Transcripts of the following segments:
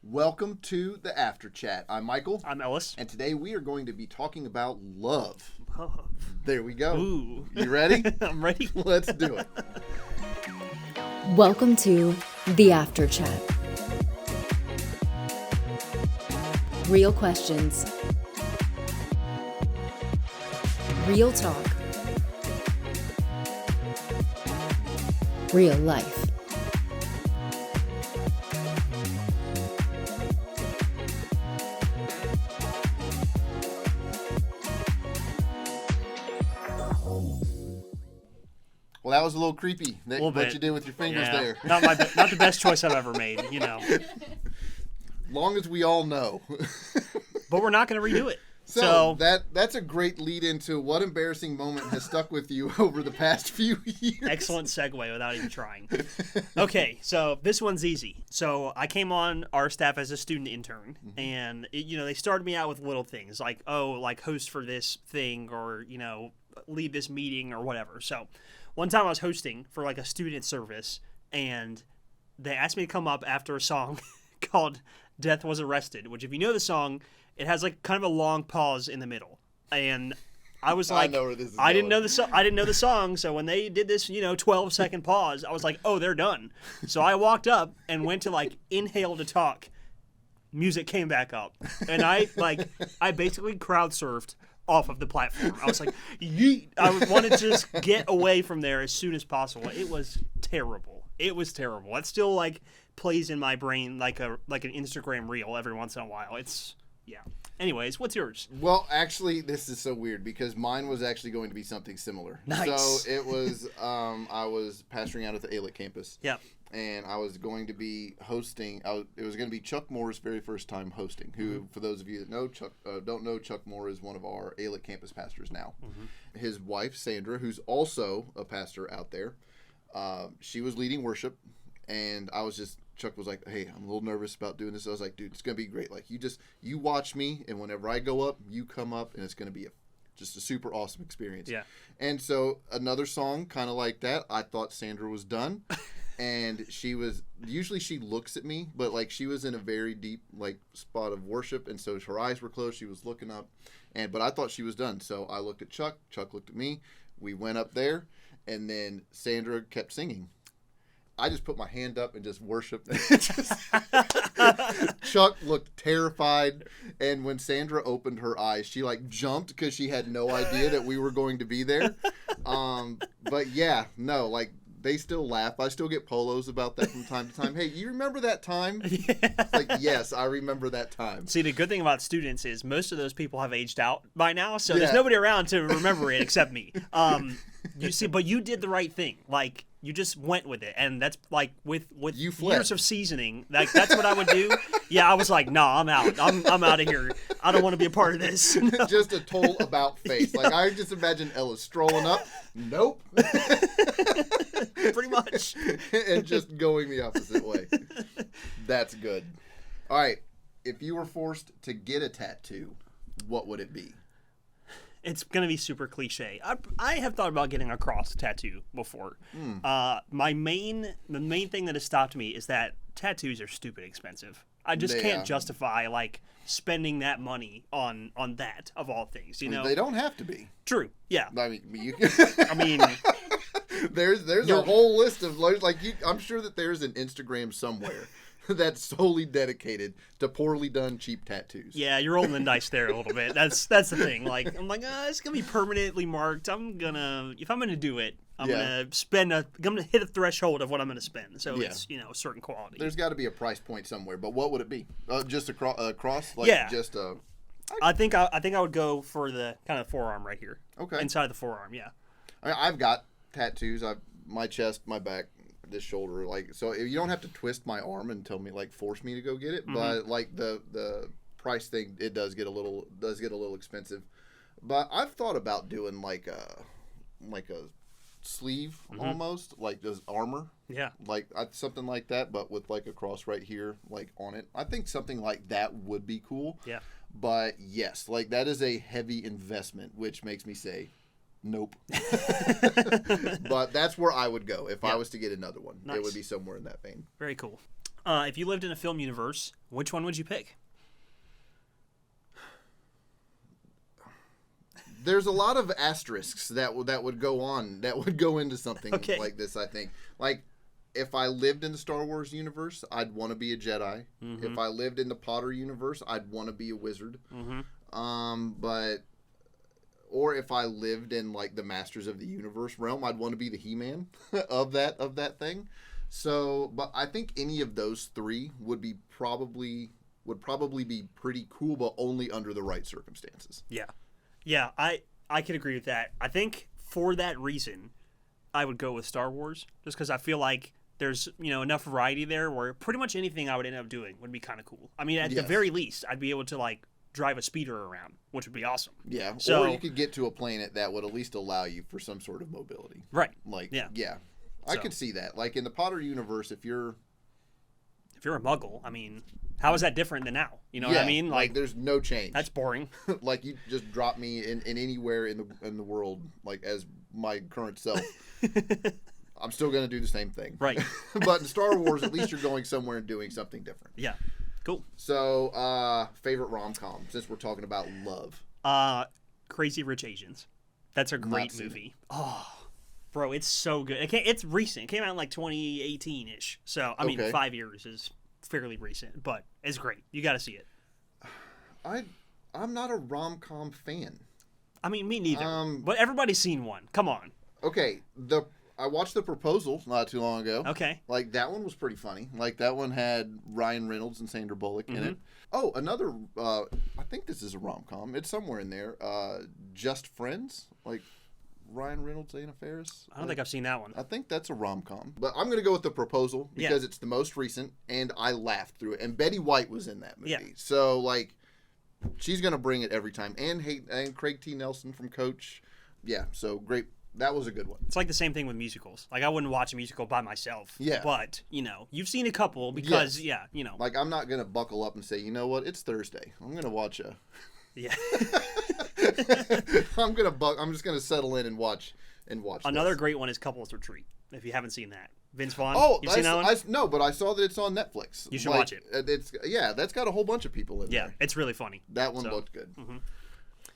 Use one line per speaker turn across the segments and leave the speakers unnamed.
Welcome to the After Chat. I'm Michael.
I'm Ellis.
And today we are going to be talking about love.
Love.
There we go.
Ooh.
You ready?
I'm ready.
Let's do it.
Welcome to the After Chat. Real questions. Real talk. Real life.
Well, that was a little creepy. What you did with your fingers there.
Not the best choice I've ever made,
Long as we all know.
But we're not going to redo it.
So that's a great lead into what embarrassing moment has stuck with you over the past few years.
Excellent segue without even trying. Okay, so this one's easy. So I came on our staff as a student intern, and they started me out with little things like, host for this thing, or lead this meeting or whatever. So one time I was hosting for like a student service, and they asked me to come up after a song called "Death Was Arrested," which, if you know the song, it has like kind of a long pause in the middle. And I was like,
I know where this is
I
going.
didn't know the song, so when they did this 12-second pause, I was like, oh, they're done. So I walked up and went to like inhale to talk. Music came back up, and I basically crowd surfed off of the platform. I was like, yeet. I wanted to just get away from there as soon as possible. It was terrible. It still like plays in my brain like an Instagram reel every once in a while. Anyways, what's yours?
Well, actually, this is so weird because mine was actually going to be something similar.
Nice.
So it was, I was pastoring out at the ALIC campus.
Yep.
And I was going to be hosting. It was going to be Chuck Moore's very first time hosting. Who, for those of you that know don't know, Chuck Moore is one of our ALIC campus pastors now. His wife Sandra, who's also a pastor out there, she was leading worship, and Chuck was like, "Hey, I'm a little nervous about doing this." I was like, "Dude, it's gonna be great. Like, you watch me, and whenever I go up, you come up, and it's gonna be just a super awesome experience."
Yeah.
And so another song, kind of like that. I thought Sandra was done. And she looks at me, but like she was in a very deep like spot of worship, and so her eyes were closed. She was looking up, but I thought she was done. So I looked at Chuck. Chuck looked at me. We went up there, and then Sandra kept singing. I just put my hand up and just worshiped. Chuck looked terrified, and when Sandra opened her eyes, she like jumped because she had no idea that we were going to be there. But yeah, no, like. They still laugh. I still get polos about that from time to time. Hey, you remember that time?
Yeah.
It's like, yes, I remember that time.
See, the good thing about students is most of those people have aged out by now, so there's nobody around to remember it except me. But you did the right thing. Like, you just went with it, and that's like with years of seasoning. Like, that's what I would do. Yeah, I was like, nah, I'm out. I'm out of here. I don't want to be a part of this. No.
Just a total about face. Like, I just imagine Ellis strolling up. Nope.
Pretty much.
And just going the opposite way. That's good. All right. If you were forced to get a tattoo, what would it be?
It's going to be super cliche. I have thought about getting a cross tattoo before. The main thing that has stopped me is that tattoos are stupid expensive. I just can't justify like spending that money on that of all things.
They don't have to be.
True. Yeah.
I mean, there's a whole list of like I'm sure that there's an Instagram somewhere that's solely dedicated to poorly done cheap tattoos.
Yeah, you're rolling the dice there a little bit. That's the thing. Like, I'm like, it's gonna be permanently marked. If I'm gonna do it, I'm gonna hit a threshold of what I'm gonna spend. So it's a certain quality.
There's got to be a price point somewhere. But what would it be? Just a cross? Like just a.
I think I would go for the kind of forearm right here.
Okay.
Inside the forearm, yeah.
I mean, I've got tattoos. My chest, my back, this shoulder. Like, so you don't have to twist my arm and tell me, like, force me to go get it. But like the price thing, it does get a little expensive. But I've thought about doing like a sleeve almost, like just armor.
Yeah.
Like something like that, but with like a cross right here, like on it. I think something like that would be cool.
Yeah.
But yes, like that is a heavy investment, which makes me say, nope. But that's where I would go if I was to get another one. Nice. It would be somewhere in that vein.
Very cool. If you lived in a film universe, which one would you pick?
There's a lot of asterisks that would go into something
Okay.
like this. I think, like, if I lived in the Star Wars universe, I'd want to be a Jedi.
Mm-hmm.
If I lived in the Potter universe, I'd want to be a wizard.
Mm-hmm.
Or if I lived in like the Masters of the Universe realm, I'd want to be the He-Man of that thing. So, but I think any of those three would probably be pretty cool, but only under the right circumstances.
Yeah. Yeah, I could agree with that. I think for that reason, I would go with Star Wars, just because I feel like there's enough variety there where pretty much anything I would end up doing would be kind of cool. I mean, at the very least, I'd be able to like drive a speeder around, which would be awesome.
Yeah,
so,
or you could get to a planet that would at least allow you for some sort of mobility.
Right.
Like,
yeah.
I could see that. Like in the Potter universe, if you're
a Muggle, I mean, how is that different than now? You know what I mean?
Like there's no change.
That's boring.
Like you just drop me in anywhere in the world, like as my current self. I'm still going to do the same thing.
Right.
But in Star Wars, at least you're going somewhere and doing something different.
Yeah. Cool.
So, favorite rom-com, since we're talking about love.
Crazy Rich Asians. That's a great movie.
It.
Oh, bro, it's so good. It's recent. It came out in like 2018-ish. So, I mean, 5 years is fairly recent, but it's great. You got to see it.
I'm not a rom-com fan.
I mean, me neither. But everybody's seen one. Come on.
Okay, I watched The Proposal not too long ago.
Okay.
Like, that one was pretty funny. Like, that one had Ryan Reynolds and Sandra Bullock in it. Oh, another, I think this is a rom-com. It's somewhere in there. Just Friends? Like, Ryan Reynolds, Anna Faris?
I don't think I've seen that one.
I think that's a rom-com. But I'm going to go with The Proposal because it's the most recent, and I laughed through it. And Betty White was in that movie.
Yeah.
So, like, she's going to bring it every time. And Craig T. Nelson from Coach. Yeah, so great. That was a good one.
It's like the same thing with musicals. Like, I wouldn't watch a musical by myself.
Yeah.
But, you've seen a couple because,
Like, I'm not going to buckle up and say, you know what, it's Thursday. I'm going to watch a...
Yeah.
I'm just going to settle in and watch
Another great one is Couples Retreat, if you haven't seen that. Vince Vaughn, you've seen that one?
No, but I saw that it's on Netflix.
You should watch it.
That's got a whole bunch of people in there.
Yeah, it's really funny.
That one looked good. Mm-hmm.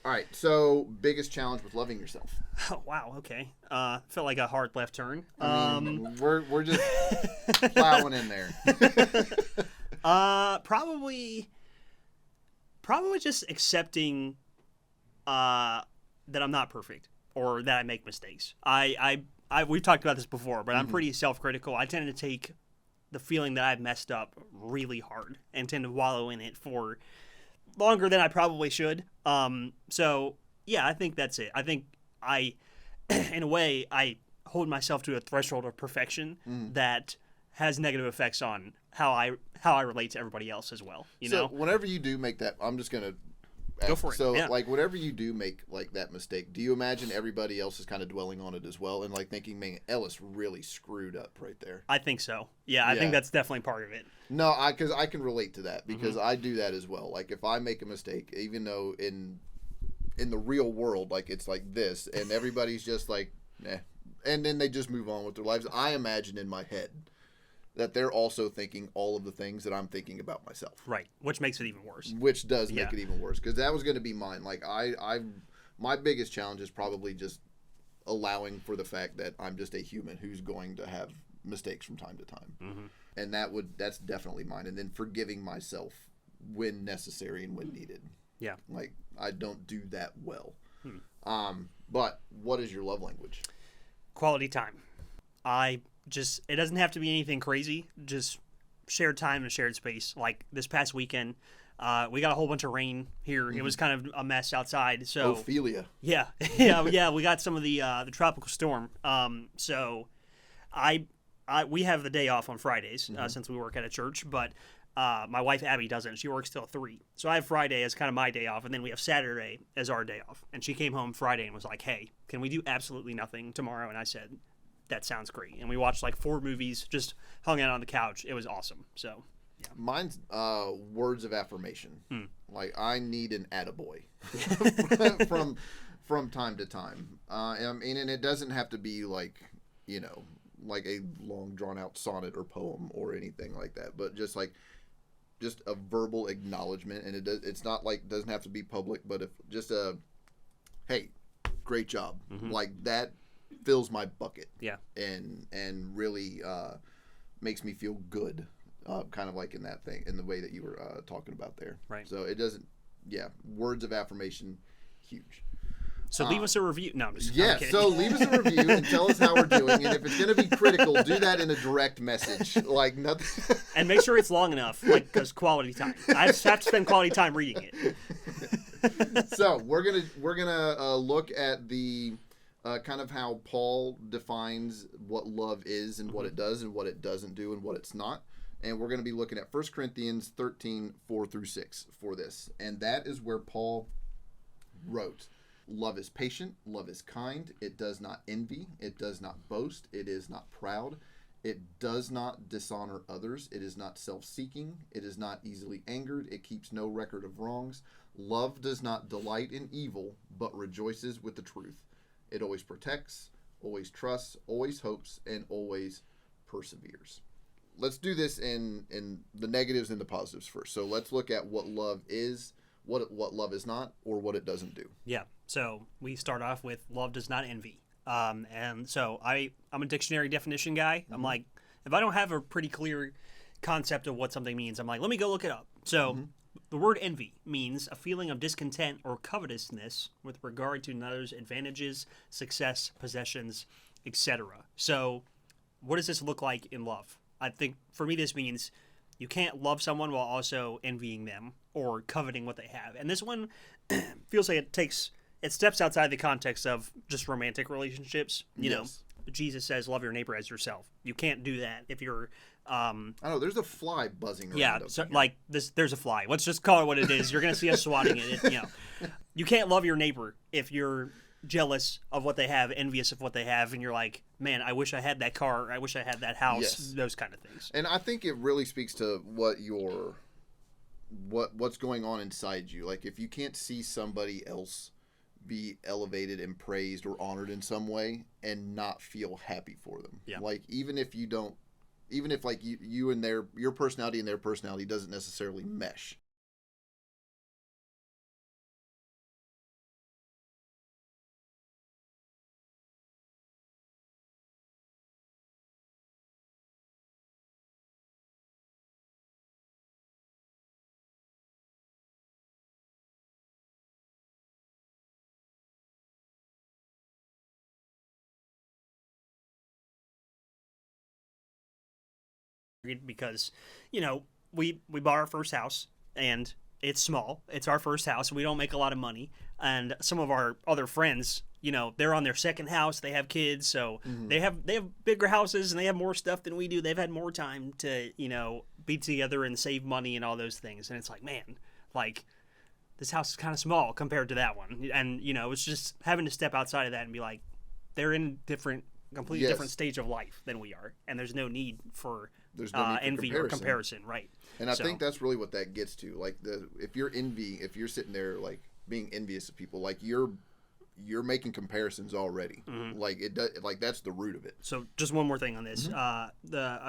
All right, so biggest challenge with loving yourself.
Oh, wow, okay. Felt like a hard left turn.
I mean, we're just plowing in there.
Probably just accepting that I'm not perfect or that I make mistakes. We've talked about this before, but I'm pretty self-critical. I tend to take the feeling that I've messed up really hard and tend to wallow in it for longer than I probably should. So yeah, I think that's it. I think in a way, I hold myself to a threshold of perfection that has negative effects on how I relate to everybody else as well. You know,
whenever you do make that, I'm just gonna
go for it.
So, like, whenever you do make like that mistake, do you imagine everybody else is kind of dwelling on it as well and like thinking, man, Ellis really screwed up right there?
I think so. Yeah, I think that's definitely part of it.
No, because I can relate to that because I do that as well. Like, if I make a mistake, even though in the real world, like, it's like this, and everybody's just like, eh, and then they just move on with their lives. I imagine in my head that they're also thinking all of the things that I'm thinking about myself.
Right, which makes it even worse.
Which does make it even worse, because that was going to be mine. Like, my biggest challenge is probably just allowing for the fact that I'm just a human who's going to have mistakes from time to time. And that's definitely mine. And then forgiving myself when necessary and when needed.
Yeah.
Like, I don't do that well. But what is your love language?
Quality time. It doesn't have to be anything crazy. Just shared time and shared space. Like this past weekend, we got a whole bunch of rain here. It was kind of a mess outside. So
Ophelia.
Yeah. We got some of the tropical storm. So we have the day off on Fridays since we work at a church, but my wife Abby doesn't. She works till 3. So I have Friday as kind of my day off, and then we have Saturday as our day off. And she came home Friday and was like, "Hey, can we do absolutely nothing tomorrow?" And I said, "That sounds great." And we watched like 4 movies, just hung out on the couch. It was awesome. So yeah.
Mine's words of affirmation. Like, I need an attaboy from time to time. I mean, and it doesn't have to be like, like a long drawn out sonnet or poem or anything like that, but just a verbal acknowledgement. And it's not like, doesn't have to be public, but if just a, hey, great job, like that fills my bucket.
Yeah.
And really makes me feel good, kind of like in that thing, in the way that you were talking about there.
Right.
So it doesn't, words of affirmation, huge.
So leave us a review. No, I'm just
yeah.
kidding.
So leave us a review and tell us how we're doing. And if it's going to be critical, do that in a direct message, like nothing.
And make sure it's long enough, like, because quality time. I just have to spend quality time reading it.
So we're gonna look at the kind of how Paul defines what love is and what it does and what it doesn't do and what it's not. And we're going to be looking at 1 Corinthians 13, 4 through 6 for this. And that is where Paul wrote, love is patient, love is kind, it does not envy, it does not boast, it is not proud, it does not dishonor others, it is not self-seeking, it is not easily angered, it keeps no record of wrongs. Love does not delight in evil, but rejoices with the truth. It always protects, always trusts, always hopes, and always perseveres. Let's do this in the negatives and the positives first. So let's look at what love is, what love is not, or what it doesn't do.
Yeah. So we start off with love does not envy. And so I'm a dictionary definition guy. I'm like, if I don't have a pretty clear concept of what something means, I'm like, let me go look it up. So the word envy means a feeling of discontent or covetousness with regard to another's advantages, success, possessions, etc. So what does this look like in love? I think for me this means you can't love someone while also envying them or coveting what they have. And this one feels like it steps outside the context of just romantic relationships. You know, Jesus says, love your neighbor as yourself. You can't do that if you're...
I know, there's a fly buzzing around.
Yeah, so, like, there's a fly. Let's just call it what it is. You're going to see us swatting it. You can't love your neighbor if you're jealous of what they have, envious of what they have, and you're like, man, I wish I had that car, I wish I had that house, those kind of things.
And I think it really speaks to what's going on inside you. Like, if you can't see somebody else be elevated and praised or honored in some way and not feel happy for them.
Yeah.
Like, even if like you and your personality and their personality doesn't necessarily mesh.
Because, we bought our first house, and it's small. It's our first house. We don't make a lot of money. And some of our other friends, they're on their second house. They have kids, so they have bigger houses and they have more stuff than we do. They've had more time to, be together and save money and all those things. And it's like, man, like, this house is kind of small compared to that one. And, it's just having to step outside of that and be like, they're in completely different stage of life than we are. And there's no need for envy or comparison, right?
And I think that's really what that gets to. Like, if you're sitting there like being envious of people, like you're making comparisons already. Like like that's the root of it.
So just one more thing on this. A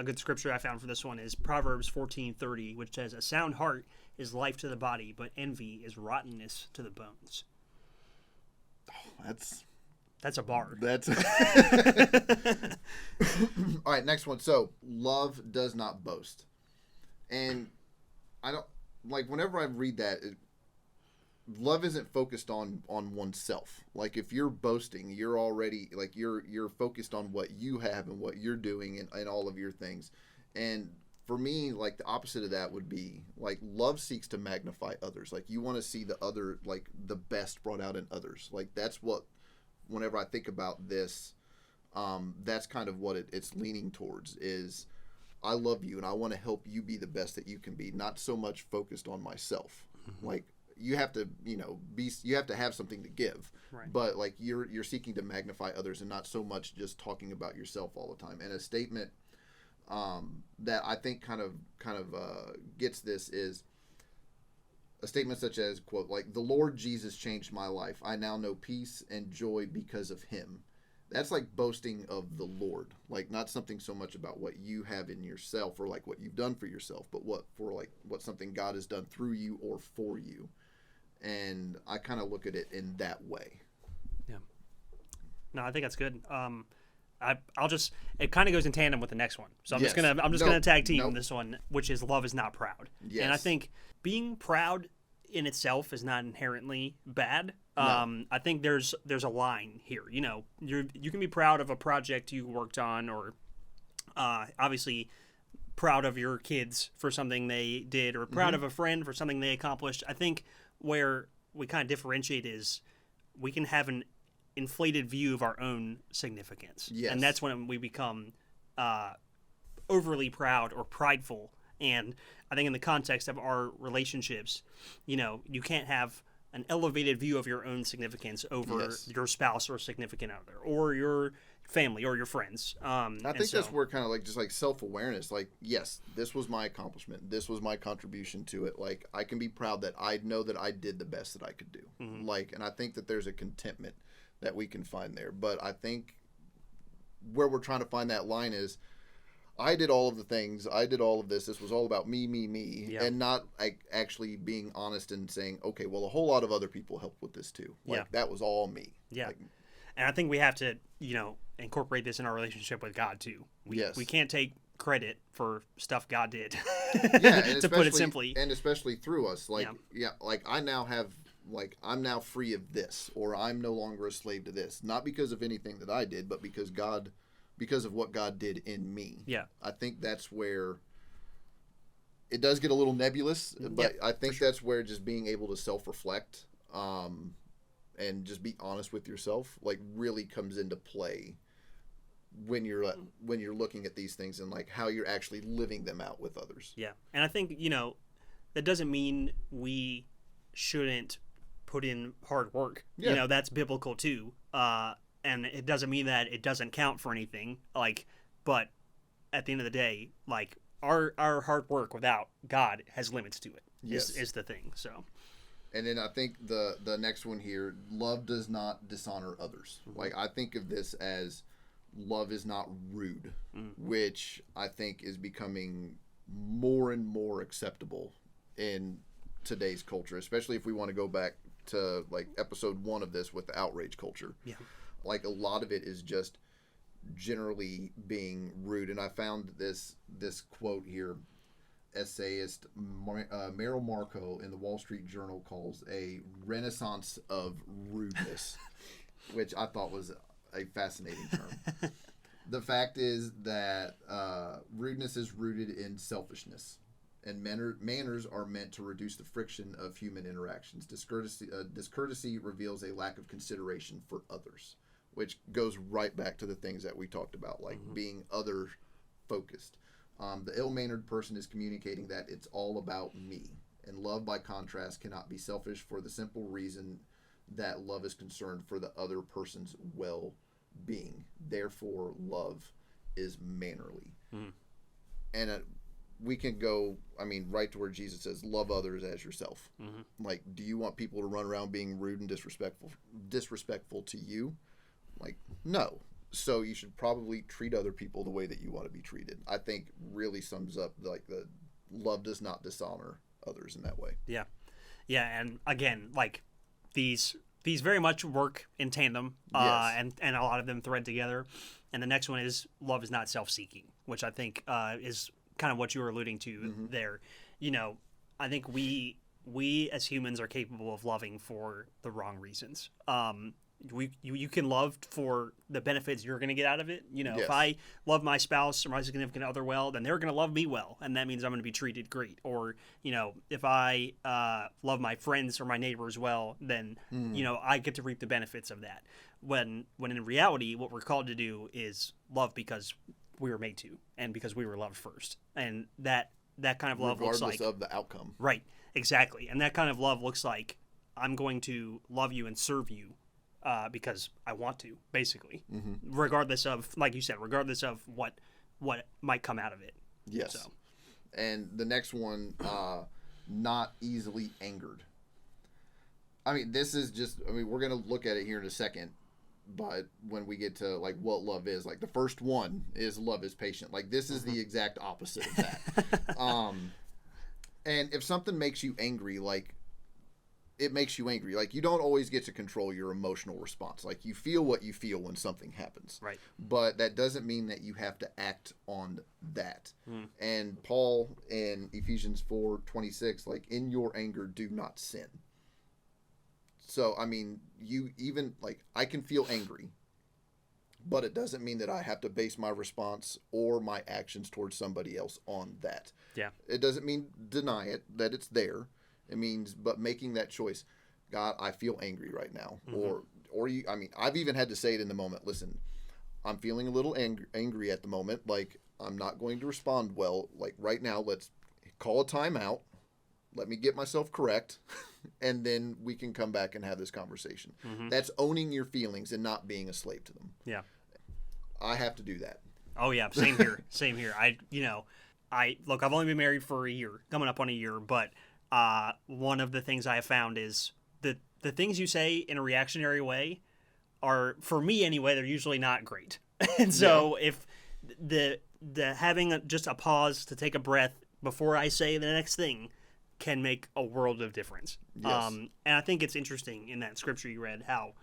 good scripture I found for this one is Proverbs 14:30, which says, "A sound heart is life to the body, but envy is rottenness to the bones."
Oh,
that's a bar.
All right, next one. So, love does not boast. And I don't, like, whenever I read that, love isn't focused on oneself. Like, if you're boasting, you're already, like, you're focused on what you have and what you're doing and all of your things. And for me, like, the opposite of that would be, like, love seeks to magnify others. Like, you want to see the other, like, the best brought out in others. Like, that's what, whenever I think about this, that's kind of what it's leaning towards is I love you and I want to help you be the best that you can be, not so much focused on myself. Like, you have to, you have to have something to give,
right.
But like you're seeking to magnify others and not so much just talking about yourself all the time. And a statement that I think kind of gets this is a statement such as, quote, like, "The Lord Jesus changed my life. I now know peace and joy because of him. that's like boasting of the Lord, like not something so much about what you have in yourself or like what you've done for yourself, but what something God has done through you or for you. And I kind of look at it in that way.
Yeah. No, I think that's good. It kind of goes in tandem with the next one. So I'm just gonna tag team this one, which is love is not proud.
Yes.
And I think being proud in itself is not inherently bad.
No.
I think there's a line here. You know, you can be proud of a project you worked on, or obviously proud of your kids for something they did, or proud of a friend for something they accomplished. I think where we kind of differentiate is we can have an inflated view of our own significance.
Yes.
And that's when we become overly proud or prideful. And I think in the context of our relationships, you know, you can't have an elevated view of your own significance over your spouse or significant other or your family or your friends.
I think that's where kind of like just like self-awareness, like, yes, this was my accomplishment. This was my contribution to it. Like, I can be proud that I know that I did the best that I could do. Like, and I think that there's a contentment that we can find there. But I think where we're trying to find that line is, I did all of the things. I did all of this. This was all about me, and not like actually being honest and saying, okay, well, a whole lot of other people helped with this too. Like, that was all me.
Yeah.
Like,
and I think we have to, you know, incorporate this in our relationship with God too. We can't take credit for stuff God did.
Yeah,
to put it simply.
And especially through us. Like, like I now have, like, I'm now free of this, or I'm no longer a slave to this. Not because of anything that I did, but because of what God did in me.
Yeah.
I think that's where it does get a little nebulous, but I think that's where just being able to self-reflect and just be honest with yourself, like, really comes into play when you're looking at these things and like how you're actually living them out with others.
Yeah. And I think, you know, that doesn't mean we shouldn't put in hard work.
Yeah.
You know, that's biblical too. And it doesn't mean that it doesn't count for anything. Like, but at the end of the day, like, our hard work without God has limits to it. Is the thing. So.
And then I think the next one here, love does not dishonor others. Like, I think of this as love is not rude, which I think is becoming more and more acceptable in today's culture, especially if we want to go back to like episode 1 of this with the outrage culture. Yeah. Like, a lot of it is just generally being rude. And I found this quote here. Essayist Merrill Marco in the Wall Street Journal calls a renaissance of rudeness, which I thought was a fascinating term. The fact is that rudeness is rooted in selfishness, and manners are meant to reduce the friction of human interactions. Discourtesy reveals a lack of consideration for others, which goes right back to the things that we talked about, like being other-focused. The ill-mannered person is communicating that it's all about me, and love, by contrast, cannot be selfish for the simple reason that love is concerned for the other person's well-being. Therefore, love is mannerly. And we can go, I mean, right to where Jesus says, love others as yourself. Like, do you want people to run around being rude and disrespectful to you? Like, no. So you should probably treat other people the way that you want to be treated. I think really sums up like the love does not dishonor others in that way. Yeah.
Yeah. And again, like, these very much work in tandem, and a lot of them thread together. And the next one is love is not self-seeking, which I think is kind of what you were alluding to there. You know, I think we as humans are capable of loving for the wrong reasons. You can love for the benefits you're going to get out of it. You know, if I love my spouse or my significant other well, then they're going to love me well, and that means I'm going to be treated great. Or, you know, if I love my friends or my neighbors well, then you know, I get to reap the benefits of that. When in reality, what we're called to do is love because we were made to, and because we were loved first, and that kind of love looks like,
regardless of the outcome.
Right, exactly, and that kind of love looks like I'm going to love you and serve you. Because I want to, basically, regardless of, like you said, regardless of what might come out of it.
Yes. So. And the next one, not easily angered. I mean, this is just, I mean, we're going to look at it here in a second, but when we get to like what love is, like the first one is love is patient. Like this is the exact opposite of that. And if something makes you angry, like it makes you angry. Like you don't always get to control your emotional response. Like you feel what you feel when something happens.
Right.
But that doesn't mean that you have to act on that. And Paul in Ephesians 4:26, like in your anger, do not sin. So, I mean, you even like I can feel angry, but it doesn't mean that I have to base my response or my actions towards somebody else on that.
Yeah.
It doesn't mean deny it, that it's there. It means, but making that choice, God, I feel angry right now. Or you, I mean, I've even had to say it in the moment. Listen, I'm feeling a little angry at the moment. Like, I'm not going to respond well. Like, right now, let's call a timeout. Let me get myself correct. And then we can come back and have this conversation. That's owning your feelings and not being a slave to them.
Yeah.
I have to do that.
Oh, yeah. Same here. Same here. Look, I've only been married for a year, coming up on a year, but one of the things I have found is that the things you say in a reactionary way are, for me anyway, they're usually not great. And so if the having just a pause to take a breath before I say the next thing can make a world of difference.
Yes.
And I think it's interesting in that scripture you read how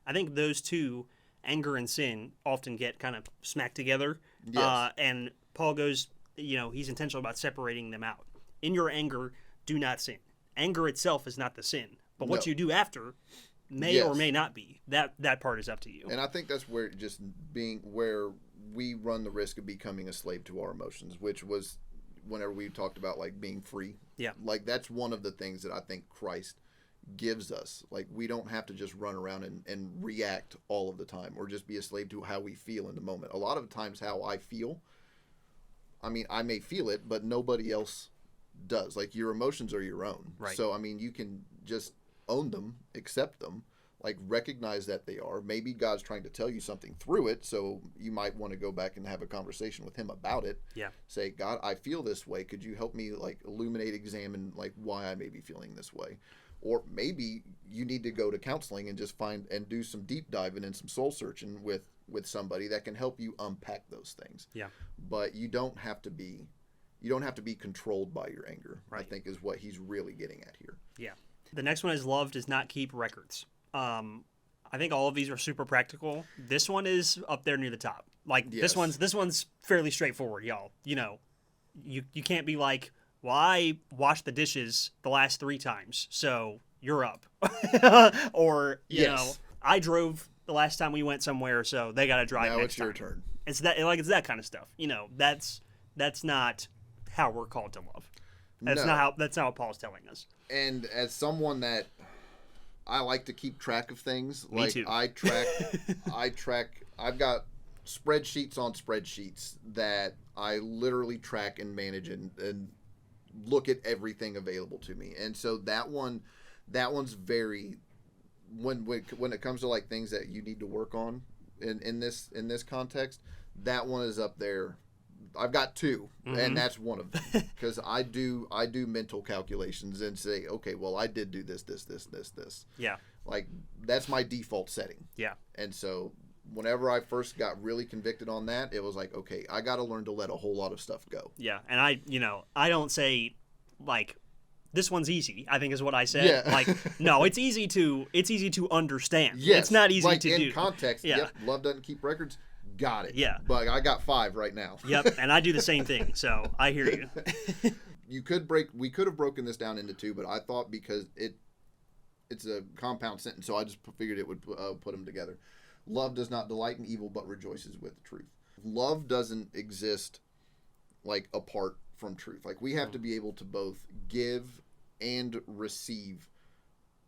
I think those two, anger and sin, often get kind of smacked together.
Yes.
And Paul goes, he's intentional about separating them out. In your anger, do not sin. Anger itself is not the sin, but what you do after may or may not be. That part is up to you.
And I think that's where where we run the risk of becoming a slave to our emotions, which was whenever we talked about like being free.
Yeah.
Like that's one of the things that I think Christ gives us. Like we don't have to just run around and react all of the time or just be a slave to how we feel in the moment. A lot of times how I feel, I mean, I may feel it, but nobody else does. Like your emotions are your own.
Right.
So, I mean, you can just own them, accept them, like recognize that they are. Maybe God's trying to tell you something through it. So you might want to go back and have a conversation with him about it.
Yeah.
Say, God, I feel this way. Could you help me like examine like why I may be feeling this way? Or maybe you need to go to counseling and just find and do some deep diving and some soul searching with somebody that can help you unpack those things.
Yeah.
But you don't have to be controlled by your anger. Right. I think is what he's really getting at here.
Yeah. The next one is love does not keep records. I think all of these are super practical. This one is up there near the top. Like
yes.
this one's fairly straightforward, y'all. You can't be like, well, I washed the dishes the last 3 times, so you're up. Or, you know, I drove the last time we went somewhere, so they got to drive next time.
Now it's your turn.
It's that kind of stuff. That's not how we're called to love. That's not what Paul's telling us. And
as someone that I like to keep track of things,
Me
like
too.
I've got spreadsheets on spreadsheets that I literally track and manage and look at everything available to me. And so that one's very when it comes to like things that you need to work on in this context, that one is up there. I've got 2, and that's one of them, because I do mental calculations and say, okay, well, I did do this.
Yeah.
Like that's my default setting. Yeah. And so whenever I first got really convicted on that, it was like, okay, I got to learn to let a whole lot of stuff go.
Yeah. And I don't say like, this one's easy, I think is what I said.
Yeah.
Like, no, it's easy to understand.
Yes.
It's not easy
like
to do.
In context, yep, love doesn't keep records. Got it.
Yeah.
But I got 5 right now.
Yep. And I do the same thing. So I hear you.
We could have broken this down into 2, but I thought because it's a compound sentence, so I just figured it would put them together. Love does not delight in evil, but rejoices with the truth. Love doesn't exist like apart from truth. Like we have to be able to both give and receive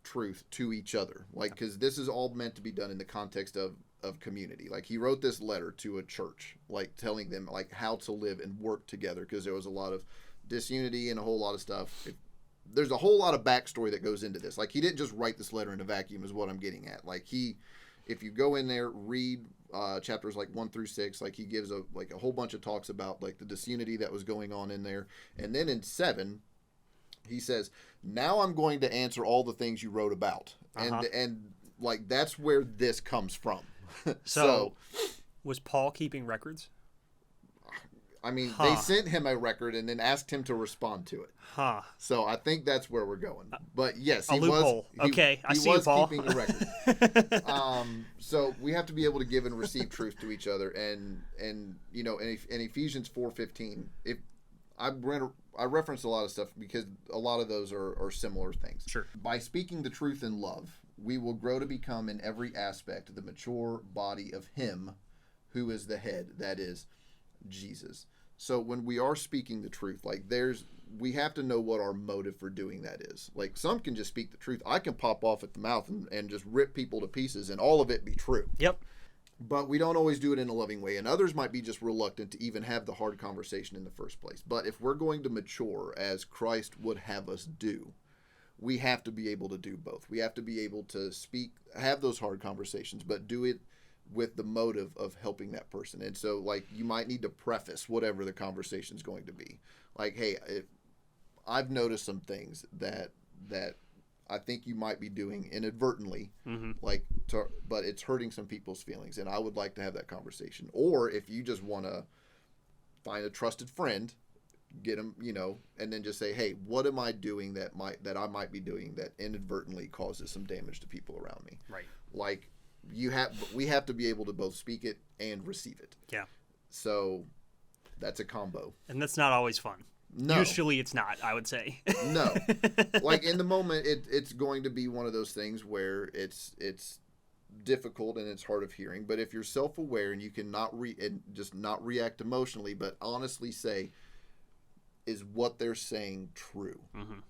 truth to each other. Like, because this is all meant to be done in the context of community. Like he wrote this letter to a church, like telling them like how to live and work together, because there was a lot of disunity and a whole lot of stuff. There's a whole lot of backstory that goes into this. Like he didn't just write this letter in a vacuum is what I'm getting at. Like if you go in there, read chapters like 1 through 6, like he gives a whole bunch of talks about like the disunity that was going on in there. And then in 7, he says, now I'm going to answer all the things you wrote about. And like, that's where this comes from.
So was Paul keeping records?
I mean, they sent him a record and then asked him to respond to it. So I think that's where we're going. But yes, he was.
I see you, Paul.
Keeping a record. So we have to be able to give and receive truth to each other, and in Ephesians 4:15, if I reference a lot of stuff because a lot of those are similar things.
Sure.
By speaking the truth in love, we will grow to become in every aspect the mature body of Him who is the head, that is Jesus. So when we are speaking the truth, like we have to know what our motive for doing that is. Like some can just speak the truth. I can pop off at the mouth and just rip people to pieces and all of it be true.
Yep.
But we don't always do it in a loving way. And others might be just reluctant to even have the hard conversation in the first place. But if we're going to mature as Christ would have us do, we have to be able to do both. We have to be able to have those hard conversations, but do it with the motive of helping that person. And so, like, you might need to preface whatever the conversation is going to be. Like, hey, I've noticed some things that I think you might be doing inadvertently, but it's hurting some people's feelings, and I would like to have that conversation. Or if you just want to find a trusted friend, get them, and then just say, hey, what am I doing that I might be doing that inadvertently causes some damage to people around me?
Right.
Like, we have to be able to both speak it and receive it.
Yeah.
So that's a combo.
And that's not always fun.
No.
Usually it's not, I would say.
No. Like in the moment, it's going to be one of those things where it's difficult and it's hard of hearing. But if you're self-aware and you can not react emotionally, but honestly say, is what they're saying true? Mm-hmm.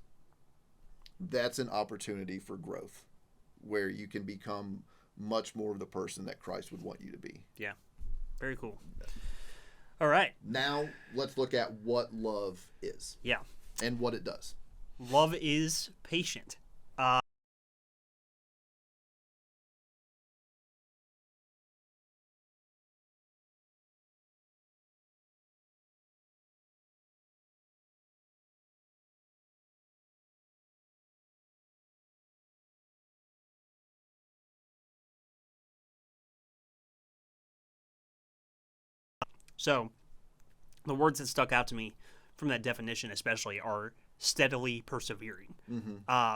That's an opportunity for growth where you can become much more of the person that Christ would want you to be.
Yeah. Very cool. All right.
Now let's look at what love is.
Yeah.
And what it does.
Love is patient. So, the words that stuck out to me from that definition especially are steadily persevering,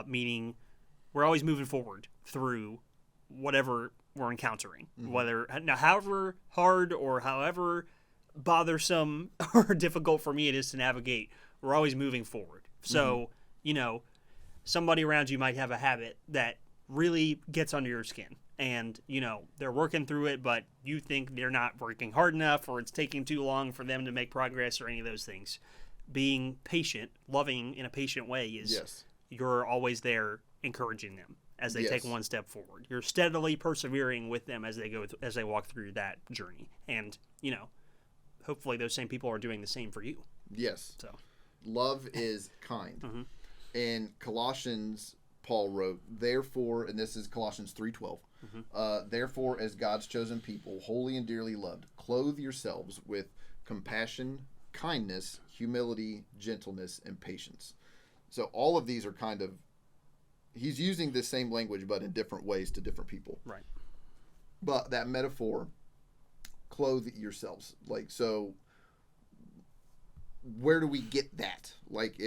meaning we're always moving forward through whatever we're encountering, however hard or however bothersome or difficult for me it is to navigate, we're always moving forward. So, somebody around you might have a habit that really gets under your skin. And, they're working through it, but you think they're not working hard enough or it's taking too long for them to make progress or any of those things. Being patient, loving in a patient way is you're always there encouraging them as they take one step forward. You're steadily persevering with them as they walk through that journey. And, hopefully those same people are doing the same for you.
Yes.
So,
love is kind. In Colossians, Paul wrote, therefore, and this is Colossians 3:12, therefore, as God's chosen people, holy and dearly loved, clothe yourselves with compassion, kindness, humility, gentleness, and patience. So all of these are kind of, he's using the same language, but in different ways to different people.
Right.
But that metaphor, clothe yourselves. Like, so where do we get that? Like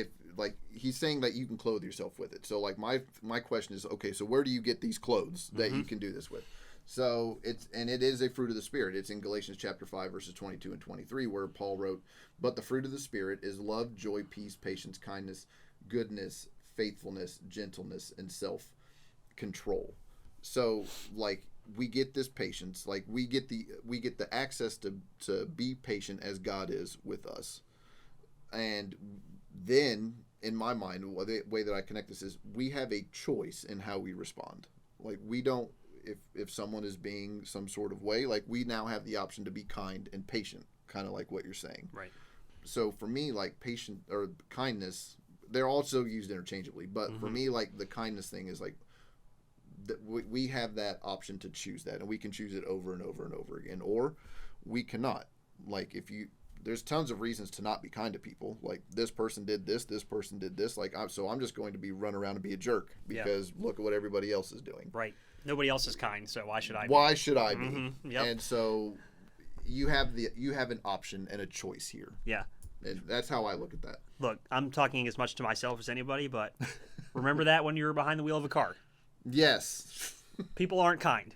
he's saying that you can clothe yourself with it. So like my question is, okay, so where do you get these clothes that you can do this with? So it is a fruit of the Spirit. It's in Galatians chapter 5 verses 22 and 23 where Paul wrote, but the fruit of the Spirit is love, joy, peace, patience, kindness, goodness, faithfulness, gentleness, and self-control. So like we get this patience, like we get the access to be patient as God is with us. And then, in my mind, the way that I connect this is we have a choice in how we respond. Like, we don't, if someone is being some sort of way, like, we now have the option to be kind and patient, kind of like what you're saying.
Right.
So, for me, like, patient or kindness, they're also used interchangeably. But for me, like, the kindness thing is like, we have that option to choose that, and we can choose it over and over and over again, or we cannot. Like, there's tons of reasons to not be kind to people. Like, this person did this person did this. Like, so I'm just going to be run around and be a jerk because look at what everybody else is doing.
Right. Nobody else is kind, so why should I be?
Why should I be?
Mm-hmm. Yep.
And so you have an option and a choice here.
Yeah.
And that's how I look at that.
Look, I'm talking as much to myself as anybody, but remember that when you were behind the wheel of a car.
Yes.
People aren't kind.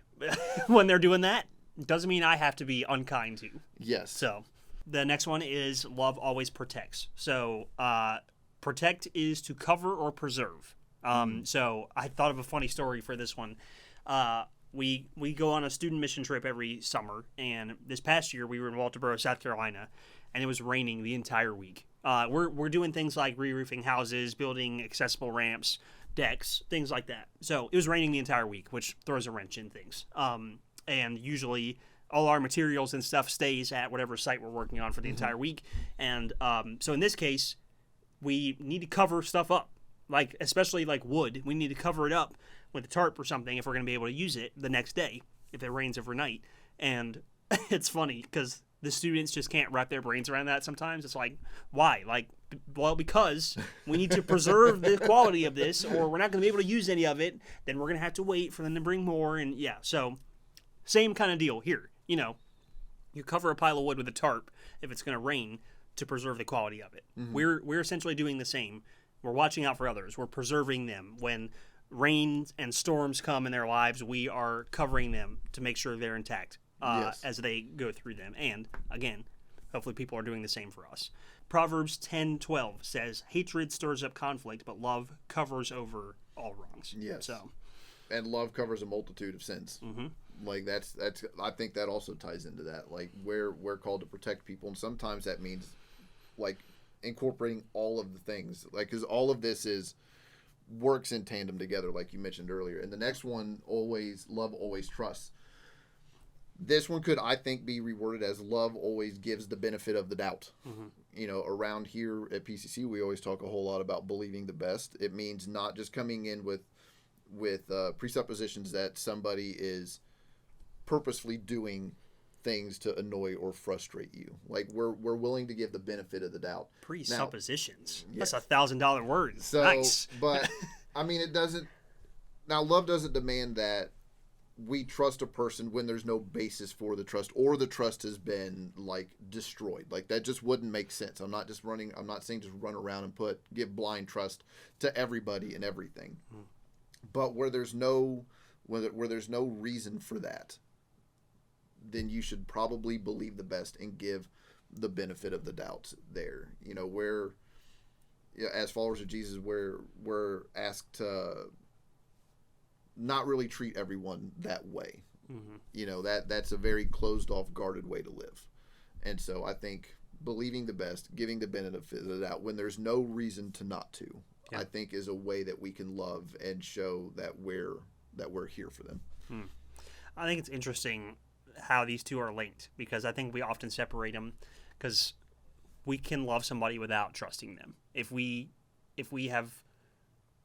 When they're doing that, doesn't mean I have to be unkind to.
Yes.
So the next one is love always protects. So protect is to cover or preserve. So I thought of a funny story for this one. We go on a student mission trip every summer, and this past year we were in Walterboro, South Carolina, and it was raining the entire week. We're doing things like re-roofing houses, building accessible ramps, decks, things like that. So it was raining the entire week, which throws a wrench in things. And usually all our materials and stuff stays at whatever site we're working on for the entire week. And so in this case, we need to cover stuff up, like especially like wood. We need to cover it up with a tarp or something if we're going to be able to use it the next day if it rains overnight. And it's funny because the students just can't wrap their brains around that sometimes. It's like, why? Like, well, because we need to preserve the quality of this, or we're not going to be able to use any of it. Then we're going to have to wait for them to bring more. And yeah, so same kind of deal here. You know, you cover a pile of wood with a tarp if it's going to rain to preserve the quality of it. We're essentially doing the same. We're watching out for others. We're preserving them. When rains and storms come in their lives, we are covering them to make sure they're intact as they go through them. And again, hopefully people are doing the same for us. Proverbs 10:12 says, hatred stirs up conflict, but love covers over all wrongs.
Yes.
So,
and love covers a multitude of sins. Like that's I think that also ties into that. Like we're called to protect people, and sometimes that means like incorporating all of the things, like because all of this works in tandem together, like you mentioned earlier. And the next one, love always trusts. This one could, I think, be reworded as love always gives the benefit of the doubt. You know, around here at PCC, we always talk a whole lot about believing the best. It means not just coming in with presuppositions that somebody is purposefully doing things to annoy or frustrate you. Like we're willing to give the benefit of the doubt.
Presuppositions.
Now,
that's $1,000 word.
So,
nice.
But I mean, it doesn't. Now, love doesn't demand that we trust a person when there's no basis for the trust, or the trust has been like destroyed. Like that just wouldn't make sense. I'm not saying just run around and give blind trust to everybody and everything. But where there's no reason for that, then you should probably believe the best and give the benefit of the doubt there. You know, as followers of Jesus, we're asked to not really treat everyone that way. You know, that's a very closed off, guarded way to live. And so I think believing the best, giving the benefit of the doubt when there's no reason to not to, I think is a way that we can love and show that we're here for them.
I think it's interesting how these two are linked, because I think we often separate them because we can love somebody without trusting them. If we have,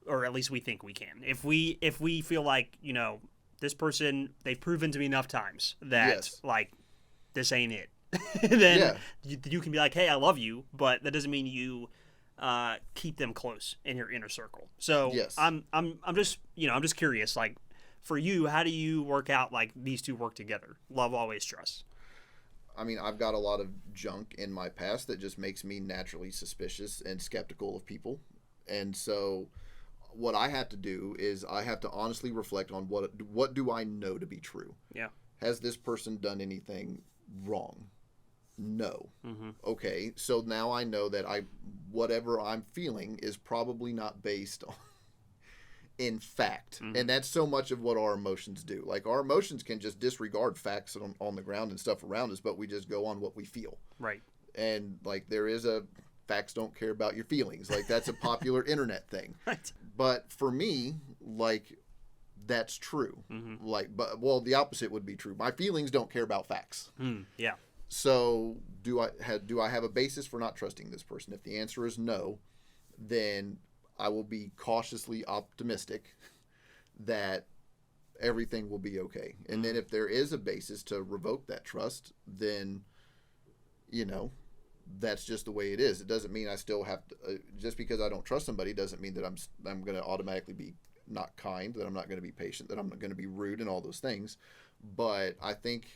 or at least we think we can. If we feel like, you know, this person, they've proven to me enough times that like this ain't it, then you can be like, hey, I love you, but that doesn't mean you keep them close in your inner circle. So I'm just curious, like for you, how do you work out like these two work together? Love always trust.
I mean, I've got a lot of junk in my past that just makes me naturally suspicious and skeptical of people. And so what I have to do is I have to honestly reflect on what do I know to be true? Yeah. Has this person done anything wrong? No. Okay, so now I know that whatever I'm feeling is probably not based on in fact. And that's so much of what our emotions do. Like our emotions can just disregard facts on the ground and stuff around us, but we just go on what we feel. Right. And like there is facts don't care about your feelings. Like that's a popular internet thing. Right. But for me, like that's true. Like, the opposite would be true. My feelings don't care about facts. Yeah. So do I have a basis for not trusting this person? If the answer is no, then I will be cautiously optimistic that everything will be okay. And then if there is a basis to revoke that trust, then, you know, that's just the way it is. It doesn't mean I still have to, just because I don't trust somebody doesn't mean that I'm going to automatically be not kind, that I'm not going to be patient, that I'm not going to be rude and all those things. But I think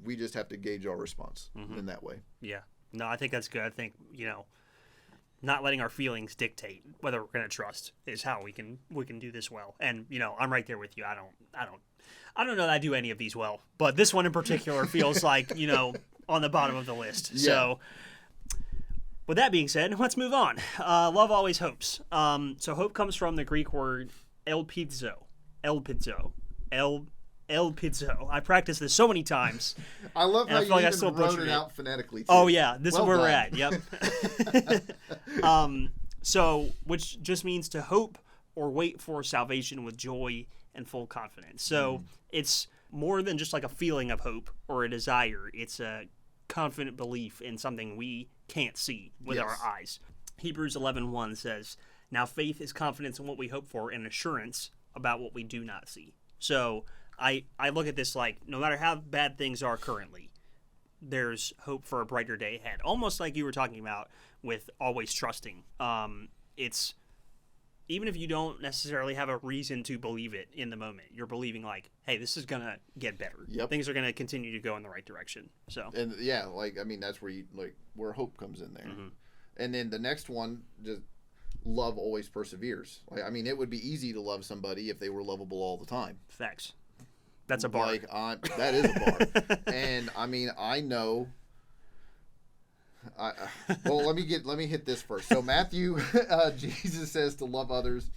we just have to gauge our response in that way.
Yeah. No, I think that's good. I think, not letting our feelings dictate whether we're going to trust is how we can do this well. And, I'm right there with you. I don't know that I do any of these well, but this one in particular feels like, on the bottom of the list. Yeah. So with that being said, let's move on. Love always hopes. So hope comes from the Greek word elpizo. I practiced this so many times.
I love how you even wrote it out phonetically, too.
Oh, yeah. This is where we're at. Yep. So, which just means to hope or wait for salvation with joy and full confidence. So, it's more than just like a feeling of hope or a desire. It's a confident belief in something we can't see with our eyes. Hebrews 11:1 says, "Now faith is confidence in what we hope for and assurance about what we do not see." So, I look at this like, no matter how bad things are currently, there's hope for a brighter day ahead. Almost like you were talking about with always trusting. It's, even if you don't necessarily have a reason to believe it in the moment, you're believing like, hey, this is going to get better.
Yep.
Things are going to continue to go in the right direction. So,
and that's where where hope comes in there. And then the next one, just love always perseveres. It would be easy to love somebody if they were lovable all the time.
Facts. That's a bar.
That is a bar. And I know. Let me hit this first. So Matthew, Jesus says to love others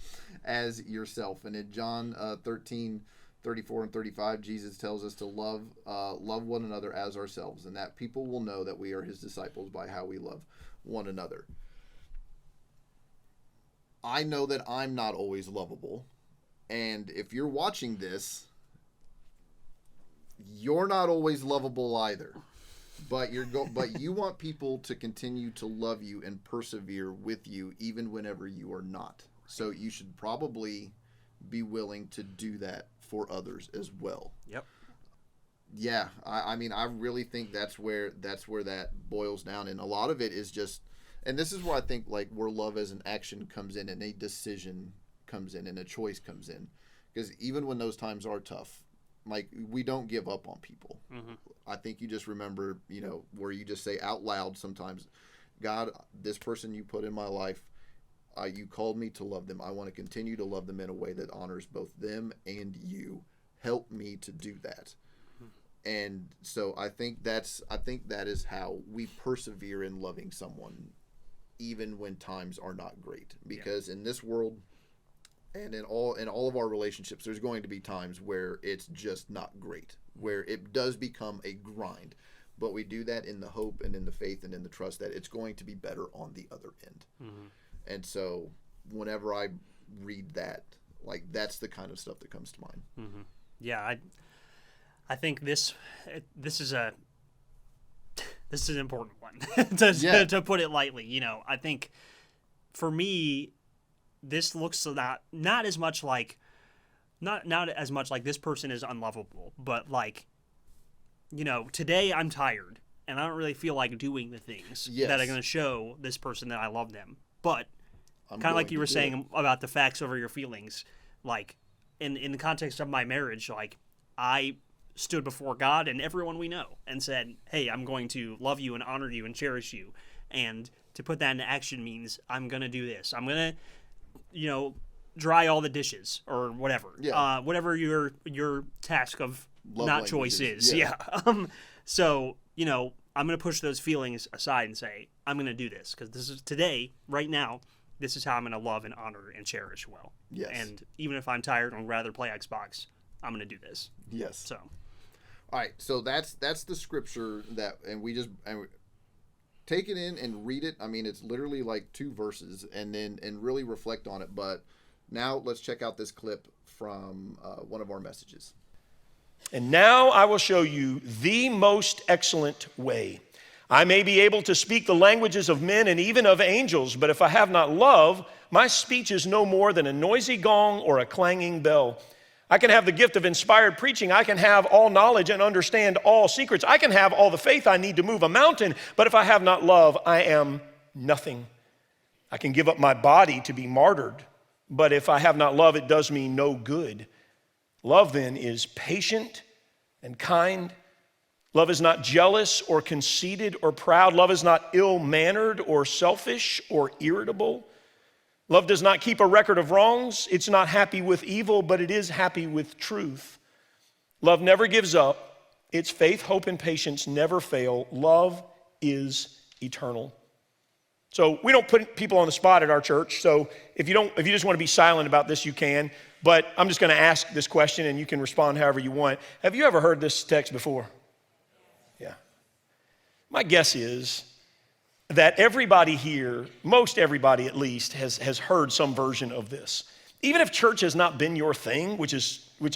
as yourself, and in John 13:34 and 35, Jesus tells us to love one another as ourselves, and that people will know that we are His disciples by how we love one another. I know that I'm not always lovable, and if you're watching this, you're not always lovable either. But you want people to continue to love you and persevere with you even whenever you are not. So you should probably be willing to do that for others as well.
Yep.
Yeah, I really think that's where that boils down, and a lot of it is just, and this is where I think where love as an action comes in and a decision comes in and a choice comes in, because even when those times are tough, we don't give up on people. I think you just remember, where you just say out loud sometimes, God, this person you put in my life, you called me to love them. I want to continue to love them in a way that honors both them and you. Help me to do that. And so I think that is how we persevere in loving someone, even when times are not great. Because in this world, and in all of our relationships, there's going to be times where it's just not great, where it does become a grind. But we do that in the hope and in the faith and in the trust that it's going to be better on the other end. And so whenever I read that, that's the kind of stuff that comes to mind.
Yeah, I think this is an important one to put it lightly. I think for me, this looks not as much like this person is unlovable, but today I'm tired and I don't really feel like doing the things that are going to show this person that I love them. But kind of like you were saying about the facts over your feelings, in the context of my marriage, I stood before God and everyone we know and said, hey, I'm going to love you and honor you and cherish you. And to put that into action means I'm going to do this. I'm going to, dry all the dishes or whatever. Yeah. Whatever your task of love not choice is. Yeah. So, I'm going to push those feelings aside and say, I'm going to do this because this is today, right now, this is how I'm going to love and honor and cherish well.
Yes.
And even if I'm tired and would rather play Xbox, I'm going to do this.
Yes.
So.
All right. So that's the scripture and we take it in and read it. It's literally 2 verses and really reflect on it. But now let's check out this clip from one of our messages.
And now I will show you the most excellent way. I may be able to speak the languages of men and even of angels, but if I have not love, my speech is no more than a noisy gong or a clanging bell. I can have the gift of inspired preaching. I can have all knowledge and understand all secrets. I can have all the faith I need to move a mountain, but if I have not love, I am nothing. I can give up my body to be martyred, But if I have not love, it does me no good. Love then is patient and kind. Love is not jealous or conceited or proud. Love is not ill-mannered or selfish or irritable. Love does not keep a record of wrongs. It's not happy with evil, but it is happy with truth. Love never gives up. Its faith, hope, and patience never fail. Love is eternal. So we don't put people on the spot at our church. So if you just want to be silent about this, you can. But I'm just going to ask this question, and you can respond however you want. Have you ever heard this text before? Yeah. My guess is that everybody here, most everybody at least, has heard some version of this. Even if church has not been your thing, which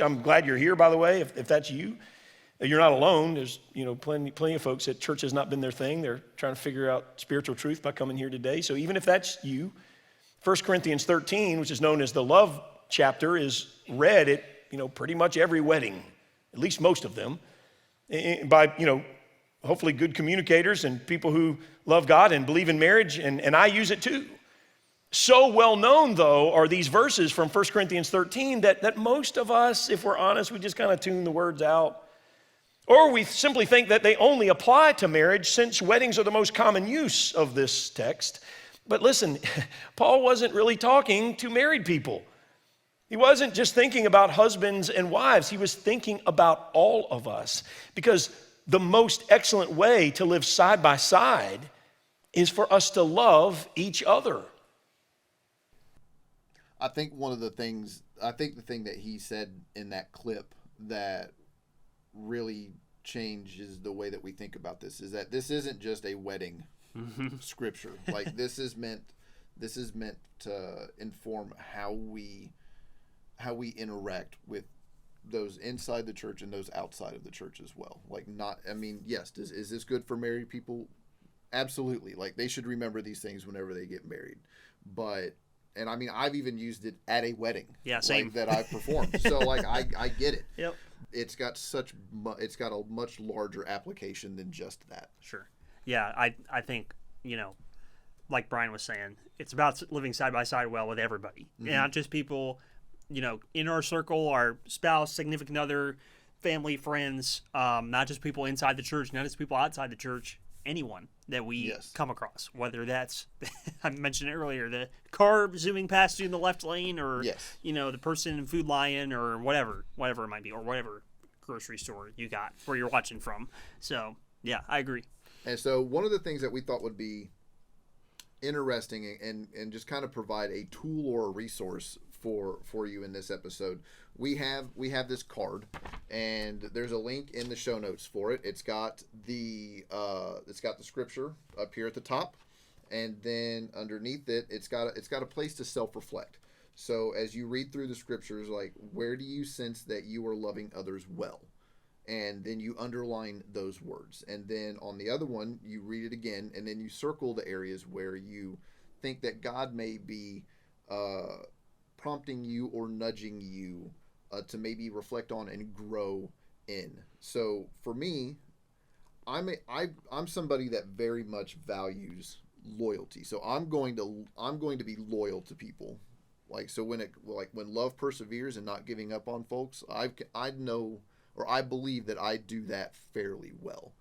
I'm glad you're here, by the way, if that's you. You're not alone. There's plenty of folks that church has not been their thing. They're trying to figure out spiritual truth by coming here today. So even if that's you, 1 Corinthians 13, which is known as the love chapter, is read at pretty much every wedding, at least most of them, by hopefully good communicators and people who love God and believe in marriage, and I use it too. So well known, though, are these verses from 1 Corinthians 13 that most of us, if we're honest, we just kind of tune the words out. Or we simply think that they only apply to marriage since weddings are the most common use of this text. But listen, Paul wasn't really talking to married people. He wasn't just thinking about husbands and wives. He was thinking about all of us. Because the most excellent way to live side by side is for us to love each other.
I think the thing that he said in that clip that really changes the way that we think about this is that this isn't just a wedding scripture. Like this is meant to inform how we interact with those inside the church and those outside of the church as well. Yes, is this good for married people? Absolutely. Like they should remember these things whenever they get married. I've even used it at a wedding.
Yeah, same.
That I performed. So I get it.
Yep.
It's got a much larger application than just that.
Sure. Yeah, I think, like Brian was saying, it's about living side by side well with everybody. Mm-hmm. Not just people, in our circle, our spouse, significant other, family, friends, not just people inside the church, not just people outside the church, anyone that we come across, whether that's, I mentioned it earlier, the car zooming past you in the left lane or, the person in Food Lion or whatever it might be, or whatever grocery store you got where you're watching from. So, yeah, I agree.
And so one of the things that we thought would be interesting and just kind of provide a tool or a resource for you in this episode, we have this card, and there's a link in the show notes for it. It's got the scripture up here at the top, and then underneath it, it's got a place to self-reflect. So as you read through the scriptures, like, where do you sense that you are loving others well? And then you underline those words. And then on the other one, you read it again, and then you circle the areas where you think that God may be prompting you or nudging you to maybe reflect on and grow in. So for me, I'm somebody that very much values loyalty. So I'm going to be loyal to people. So when love perseveres and not giving up on folks, I know, or I believe that I do that fairly well.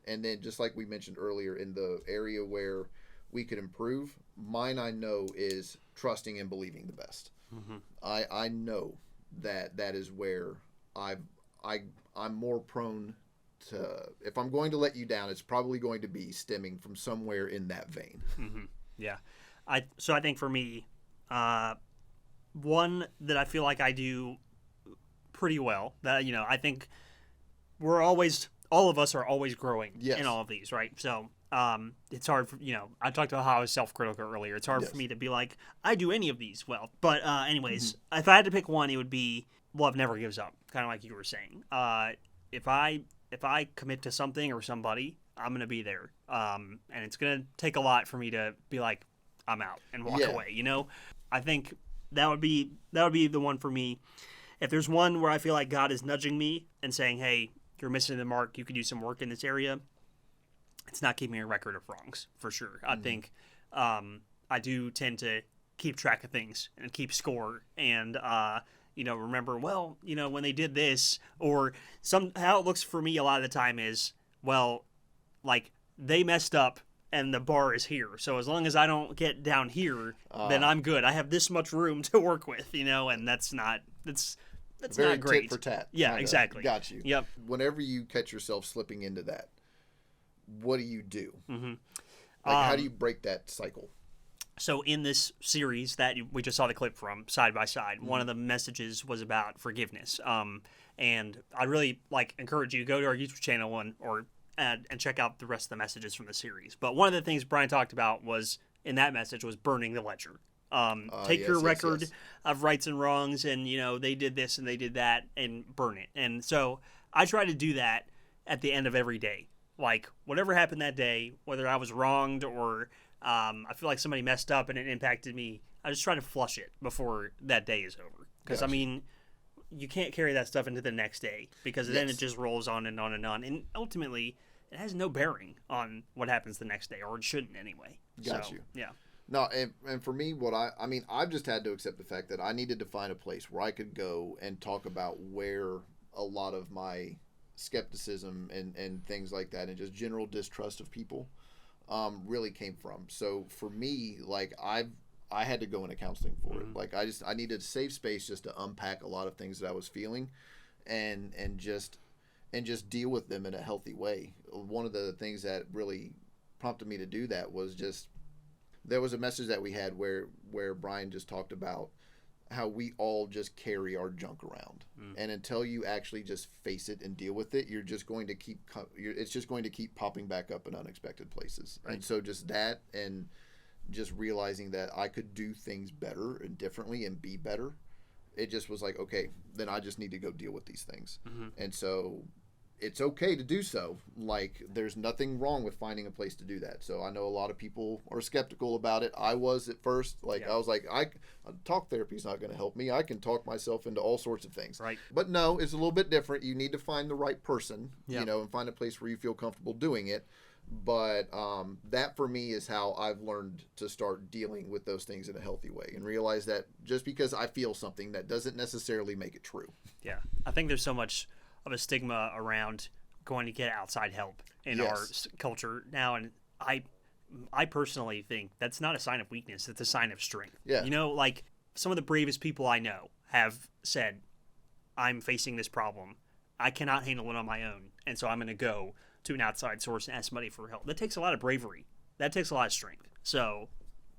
And then just like we mentioned earlier, in the area where we could improve, mine I know is trusting and believing the best. Mm-hmm. I know that is where I'm more prone to, if I'm going to let you down, it's probably going to be stemming from somewhere in that vein.
Mm-hmm. Yeah. So I think for me, one that I feel like I do pretty well, that, I think all of us are always growing in all of these, right? So it's hard for, I talked about how I was self-critical earlier. It's hard for me to be like, I do any of these well. But anyways, if I had to pick one, it would be love never gives up, kind of like you were saying. If I commit to something or somebody, I'm going to be there. And it's going to take a lot for me to be like, I'm out and walk away, I think that would be the one for me. If there's one where I feel like God is nudging me and saying, hey, you're missing the mark, you could do some work in this area, it's not keeping a record of wrongs, for sure. I think I do tend to keep track of things and keep score and remember, well, when they did this, or how it looks for me a lot of the time is, well, like they messed up and the bar is here. So as long as I don't get down here, then I'm good. I have this much room to work with, and that's not
very
not great.
Tit for tat.
Yeah,
kinda.
exactly.
Got you.
Yep.
Whenever you catch yourself slipping into that, what do you do?
Mm-hmm.
How do you break that cycle?
So in this series that we just saw the clip from, Side by Side, one of the messages was about forgiveness. And I really encourage you to go to our YouTube channel and check out the rest of the messages from the series. But one of the things Brian talked about was in that message was burning the ledger. Take your record of rights and wrongs, and they did this and they did that, and burn it. And so I try to do that at the end of every day. Like whatever happened that day, whether I was wronged or I feel like somebody messed up and it impacted me, I just try to flush it before that day is over. Because
Gotcha.
You can't carry that stuff into the next day, because then it just rolls on and on and on, and ultimately it has no bearing on what happens the next day, or it shouldn't anyway.
Got you.
Yeah.
No, and for me, I've just had to accept the fact that I needed to find a place where I could go and talk about where a lot of my skepticism and things like that, and just general distrust of people, really came from. So for me, I had to go into counseling for it. Like I needed a safe space just to unpack a lot of things that I was feeling, and just deal with them in a healthy way. One of the things that really prompted me to do that was just, there was a message that we had where Brian just talked about how we all just carry our junk around, and until you actually just face it and deal with it, it's just going to keep popping back up in unexpected places. Right. And so just that, and just realizing that I could do things better and differently and be better, it just was like, okay, then I just need to go deal with these things. And so it's okay to do so. Like, there's nothing wrong with finding a place to do that. So I know a lot of people are skeptical about it. I was at first. I was like, talk therapy is not going to help me. I can talk myself into all sorts of things.
Right.
But no, it's a little bit different. You need to find the right person, and find a place where you feel comfortable doing it. But that for me is how I've learned to start dealing with those things in a healthy way, and realize that just because I feel something, that doesn't necessarily make it true. Yeah.
I think there's so much of a stigma around going to get outside help in our culture now, and I personally think that's not a sign of weakness, it's a sign of strength.
Yeah.
Some of the bravest people I know have said, I'm facing this problem, I cannot handle it on my own, and so I'm going to go to an outside source and ask somebody for help. That takes a lot of bravery. That takes a lot of strength. So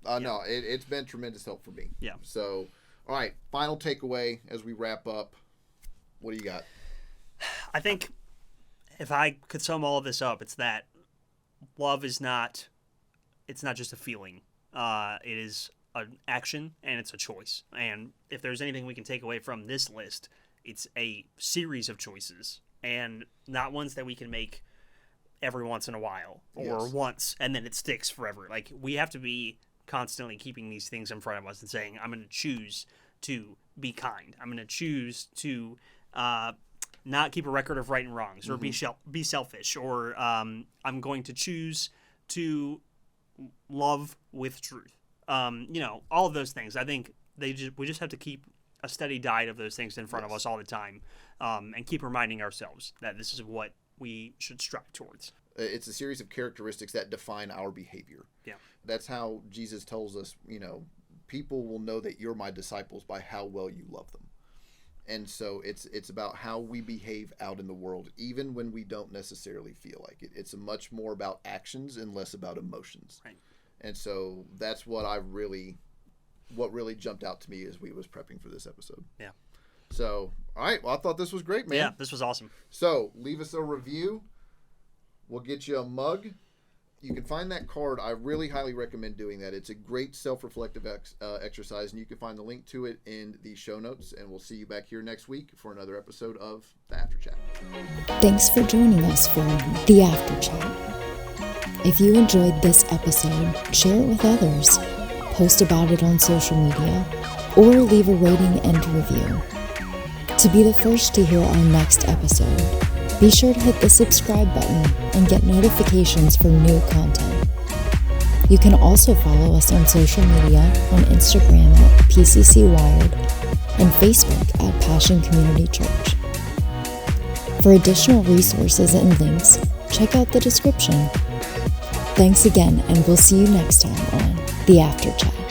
no, it's been tremendous help for me.
Yeah.
So, all right, final takeaway as we wrap up. What do you got?
I think if I could sum all of this up, it's that love is not just a feeling. It is an action, and it's a choice. And if there's anything we can take away from this list, it's a series of choices, and not ones that we can make every once in a while, or once and then it sticks forever. Like, we have to be constantly keeping these things in front of us and saying, I'm going to choose to be kind. I'm going to choose to not keep a record of right and wrongs, or be selfish, or I'm going to choose to love with truth. All of those things. I think we just have to keep a steady diet of those things in front of us all the time, and keep reminding ourselves that this is what we should strive towards.
It's a series of characteristics that define our behavior.
Yeah.
That's how Jesus tells us, people will know that you're my disciples by how well you love them. And so it's about how we behave out in the world, even when we don't necessarily feel like it. It's much more about actions and less about emotions.
Right.
And so that's what really jumped out to me as we was prepping for this episode.
Yeah.
So, all right. Well, I thought this was great, man.
Yeah, this was awesome.
So, leave us a review. We'll get you a mug. You can find that card. I really highly recommend doing that. It's a great self-reflective exercise, and you can find the link to it in the show notes. And we'll see you back here next week for another episode of The After Chat.
Thanks for joining us for The After Chat. If you enjoyed this episode, share it with others, post about it on social media, or leave a rating and review. To be the first to hear our next episode, be sure to hit the subscribe button and get notifications for new content. You can also follow us on social media on Instagram at PCC Wired and Facebook at Passion Community Church. For additional resources and links, check out the description. Thanks again, and we'll see you next time on The After Chat.